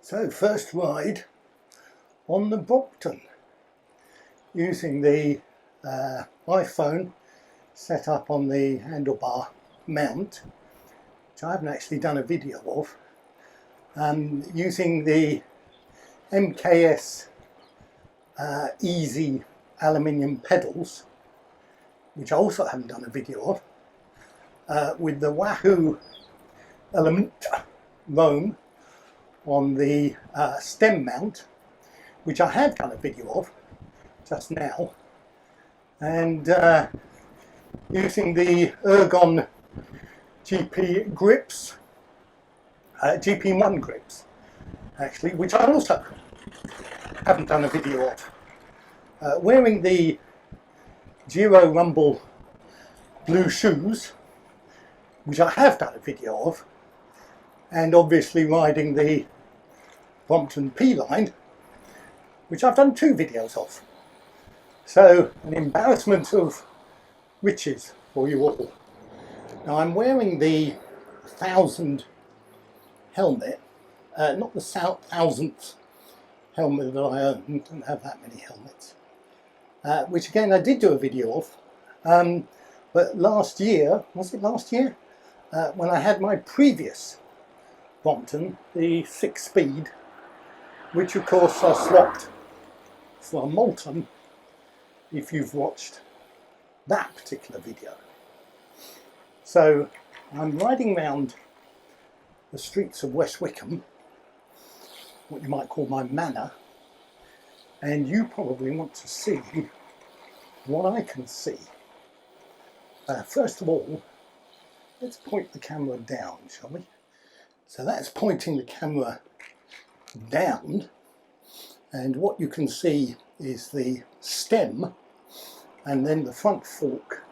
So first ride on the Brompton using the iPhone set up on the handlebar mount, which I haven't actually done a video of, using the MKS easy aluminium pedals, which I also haven't done a video of, with the Wahoo element Roam on the stem mount, which I have done a video of just now, and using the Ergon GP grips, GP1 grips actually, which I also haven't done a video of, wearing the Giro Rumble blue shoes, which I have done a video of, and obviously riding the Brompton P line, which I've done 2 videos of. So an embarrassment of riches for you all. Now I'm wearing the 1000 helmet, not the 1000th helmet that I own. I don't have that many helmets, which again I did do a video of, but last year, was it last year, when I had my previous Brompton, the 6-speed, which of course I swapped for a Molten, if you've watched that particular video. So I'm riding around the streets of West Wickham, what you might call my manor, and you probably want to see what I can see. First of all, let's point the camera down, shall we? So that's pointing the camera down, and what you can see is the stem, and then the front fork,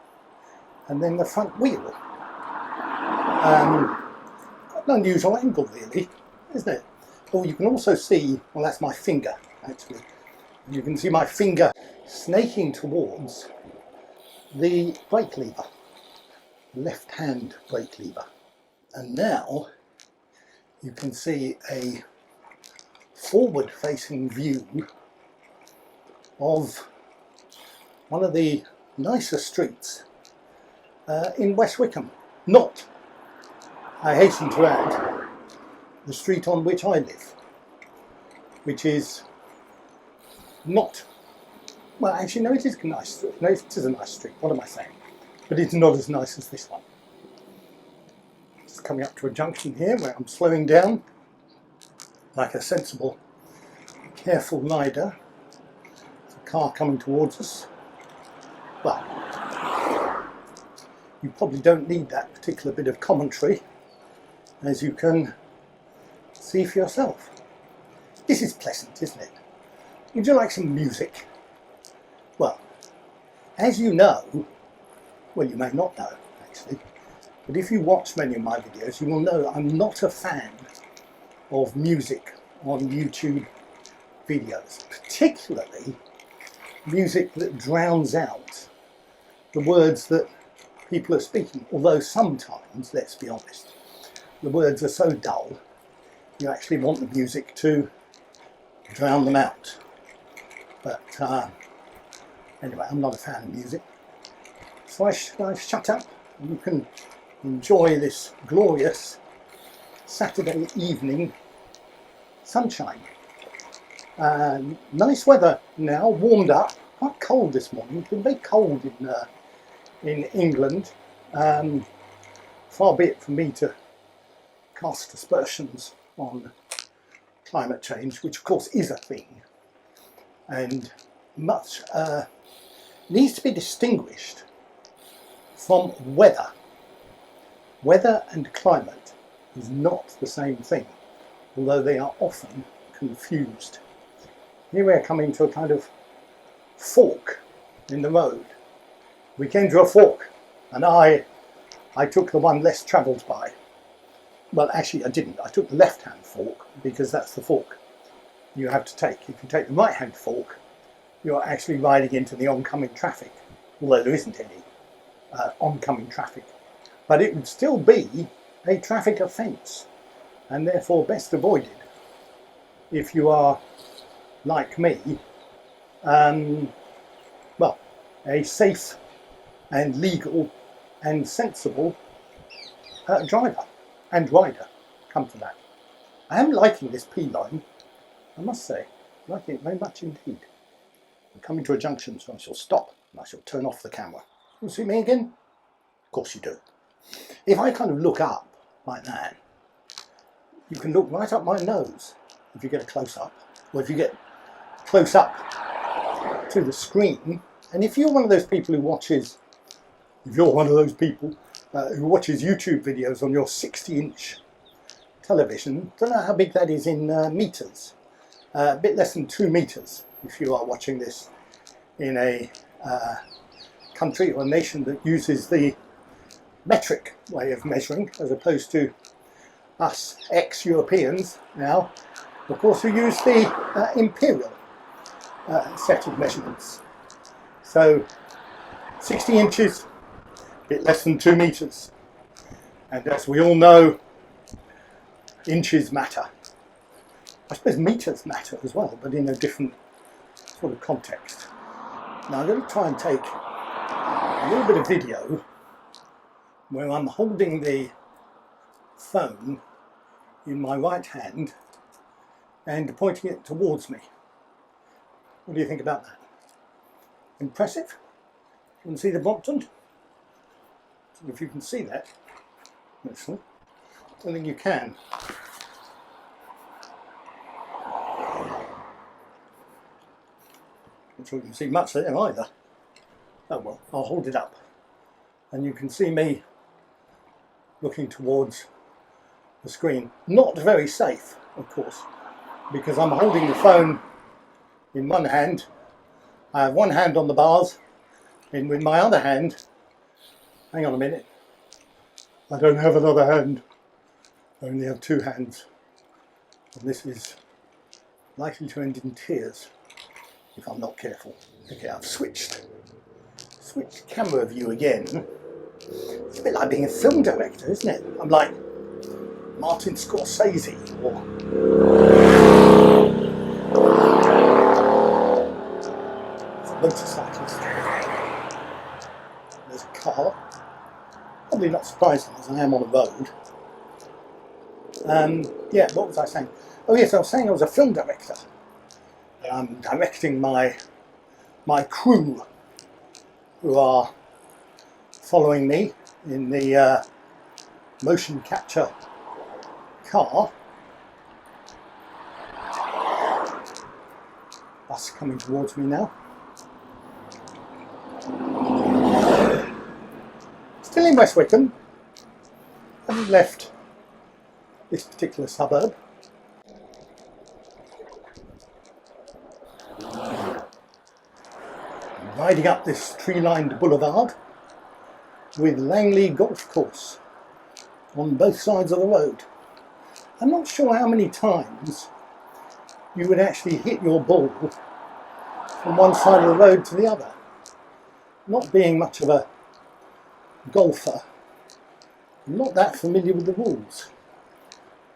and then the front wheel. An unusual angle really, isn't it? Oh, you can also see, well, that's my finger actually. You can see my finger snaking towards the brake lever, left hand brake lever. And now you can see a forward facing view of one of the nicer streets in West Wickham. Not, I hasten to add, the street on which I live, which is not, well actually no, it is a nice street. No, it is a nice street, what am I saying? But it's not as nice as this one. Just coming up to a junction here where I'm slowing down like a sensible, careful rider. There's a car coming towards us. Well, you probably don't need that particular bit of commentary, as you can see for yourself. This is pleasant, isn't it? Would you like some music? Well, as you know, well, you may not know actually, but if you watch many of my videos, you will know I'm not a fan of music on YouTube videos, particularly music that drowns out the words that people are speaking, although sometimes, let's be honest, the words are so dull you actually want the music to drown them out. But anyway, I'm not a fan of music, so I shut up and you can enjoy this glorious Saturday evening sunshine. Nice weather now, warmed up. Quite cold this morning. It's been very cold in England. Far be it from me to cast aspersions on climate change, which of course is a thing, and much needs to be distinguished from weather. Weather and climate is not the same thing, although they are often confused. Here we are coming to a kind of fork in the road. We came to a fork, and I took the one less travelled by. Well, actually I didn't. I took the left-hand fork because that's the fork you have to take. If you take the right-hand fork, you're actually riding into the oncoming traffic, although there isn't any oncoming traffic. But it would still be a traffic offence, and therefore best avoided. if you are like me, well, a safe and legal and sensible driver and rider. Come to that. I am liking this P line, I must say. I like it very much indeed. I'm coming to a junction, so I shall stop and I shall turn off the camera. You see me again? Of course you do. If I kind of look up like that, you can look right up my nose if you get a close up, or if you get close up to the screen. And if you're one of those people who watches, YouTube videos on your 60-inch television, don't know how big that is in meters. A bit less than 2 meters if you are watching this in a country or nation that uses the metric way of measuring, as opposed to us ex-Europeans now, of course, who use the imperial set of measurements. So 60 inches, a bit less than 2 meters. And as we all know, inches matter. I suppose meters matter as well, but in a different sort of context. Now I'm going to try and take a little bit of video where I'm holding the phone in my right hand and pointing it towards me. What do you think about that? Impressive? You can see the Brompton? If you can see that, actually, I don't think you can. Not sure you can see much there either. Oh well, I'll hold it up and you can see me looking towards the screen. Not very safe, of course, because I'm holding the phone in one hand. I have one hand on the bars, and with my other hand, hang on a minute, I don't have another hand, I only have 2 hands, and this is likely to end in tears if I'm not careful. Okay, I've switched camera view again. It's a bit like being a film director, isn't it? I'm like Martin Scorsese or a motorcyclist. There's a car. Probably not surprising as I am on a road. Yeah, what was I saying? Oh yes, I was saying I was a film director. I'm directing my crew who are following me in the motion capture car. Bus coming towards me now. Still in West Wickham. Haven't left this particular suburb. Riding up this tree-lined boulevard with Langley Golf Course on both sides of the road. I'm not sure how many times you would actually hit your ball from one side of the road to the other. Not being much of a golfer, I'm not that familiar with the rules,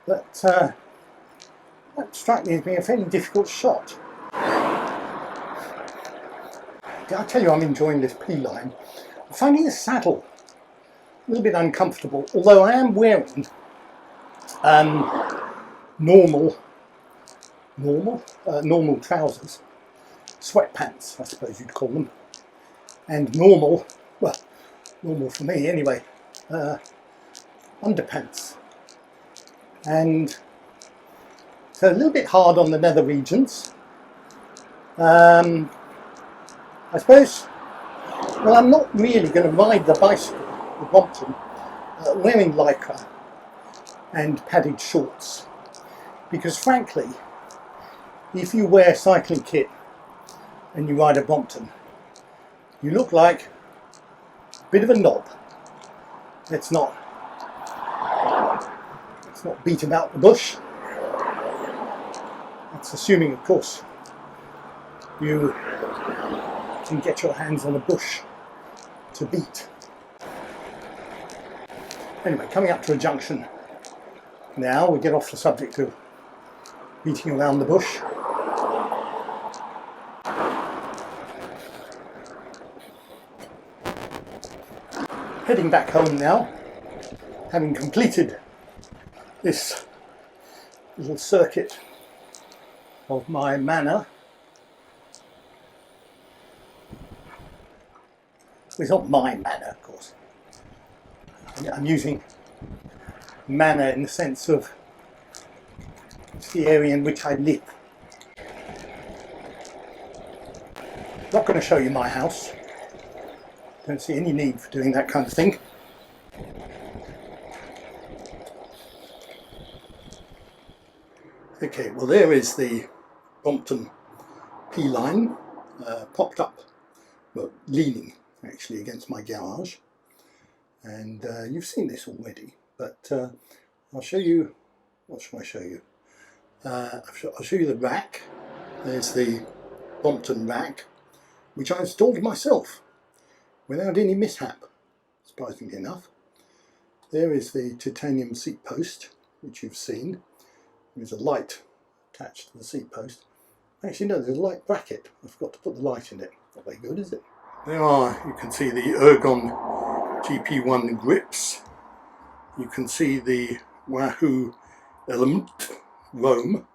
but that struck me as being a fairly difficult shot. I tell you, I'm enjoying this P line. I'm finding the saddle a little bit uncomfortable, although I am wearing normal trousers, sweatpants I suppose you'd call them, and normal for me anyway, underpants, and so a little bit hard on the nether regions. I suppose, well, I'm not really going to ride the bicycle, the Brompton, wearing lycra and padded shorts, because frankly, if you wear cycling kit and you ride a Brompton, you look like a bit of a knob. Let's not beat about the bush. That's assuming, of course, you can get your hands on a bush to beat. Anyway, coming up to a junction now, we get off the subject of beating around the bush. Heading back home now, having completed this little circuit of my manor. It's not my manor, of course. I'm using manor in the sense of it's the area in which I live. Not going to show you my house. Don't see any need for doing that kind of thing. Okay, well there is the Brompton P line popped up, well leaning actually against my garage, and you've seen this already, but I'll show you, what shall I show you? I'll show you the rack. There's the Brompton rack, which I installed myself without any mishap, surprisingly enough. There is the titanium seat post, which you've seen. There's a light attached to the seat post. Actually no, there's a light bracket. I forgot to put the light in it. Not very good, is it? There are, you can see the Ergon GP1 grips. You can see the Wahoo element Rome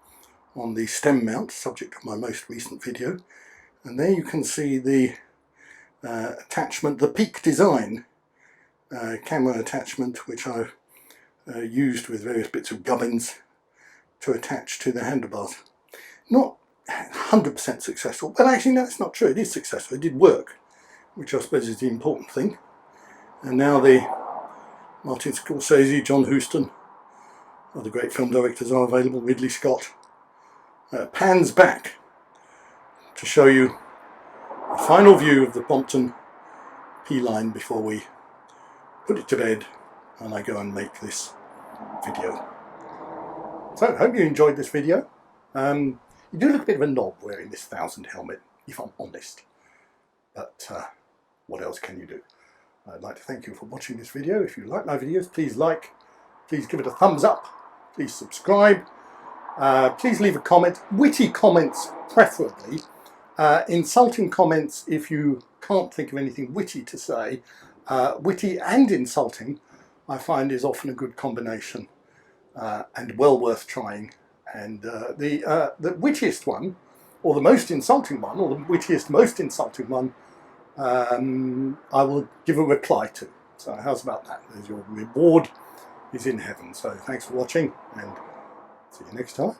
on the stem mount, subject of my most recent video. And there you can see the attachment, the Peak Design camera attachment, which I've used with various bits of gubbins to attach to the handlebars. Not 100% successful, but actually no, it's not true, it is successful, it did work, which I suppose is the important thing. And now the Martin Scorsese, John Huston, other great film directors are available, Ridley Scott, pans back to show you a final view of the Brompton P line before we put it to bed and I go and make this video. So I hope you enjoyed this video. You do look a bit of a knob wearing this 1000 helmet, if I'm honest, but what else can you do? I'd like to thank you for watching this video. If you like my videos, please like, please give it a thumbs up, please subscribe, please leave a comment, witty comments preferably. Insulting comments, if you can't think of anything witty to say, witty and insulting I find is often a good combination, and well worth trying. And the wittiest one, or the most insulting one, or the wittiest most insulting one, I will give a reply to. So how's about that? There's your reward is in heaven. So thanks for watching and see you next time.